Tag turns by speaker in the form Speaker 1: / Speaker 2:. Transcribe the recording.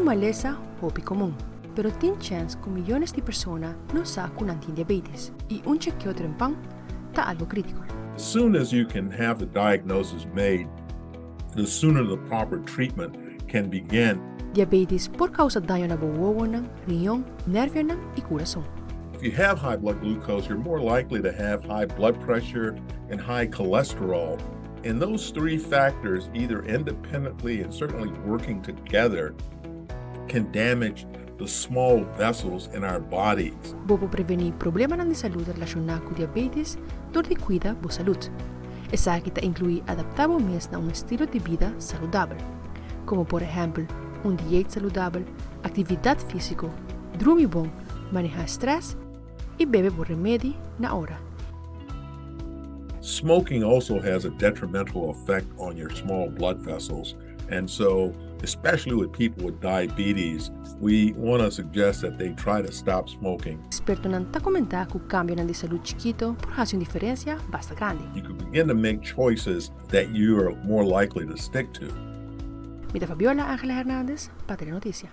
Speaker 1: malesa hobby común, pero tem chance que millones de personas no saben que tienen diabetes y un chequeo trempán está algo crítico.
Speaker 2: As soon as you can have the diagnosis made, the sooner the proper treatment can begin.
Speaker 1: Diabetes por causa daño na bowowo ng riñón, nervio ng y corazón.
Speaker 2: If you have high blood glucose, you're more likely to have high blood pressure and high cholesterol. And those three factors, either independently and certainly working together, can damage the small vessels in our bodies.
Speaker 1: Bobo preveni problemanan de salud relacionado con diabetes, donde cuida bu salud. Esa kita inclui adaptar o mes na un estilo de vida saludable, como por ejemplo, un dieta saludable, actividad físico, dormir bom, manejar estrés y beber por remedio na hora.
Speaker 2: Smoking also has a detrimental effect on your small blood vessels. And so, especially with people with diabetes, we want to suggest that they try to stop smoking.
Speaker 1: Experto nan ta comentar que o cambio nan de salud chiquito por hacer una diferencia basta grande.
Speaker 2: You can begin to make choices that you are more likely to stick to.
Speaker 1: Mita Fabiola, Hernandez, para Telenoticia.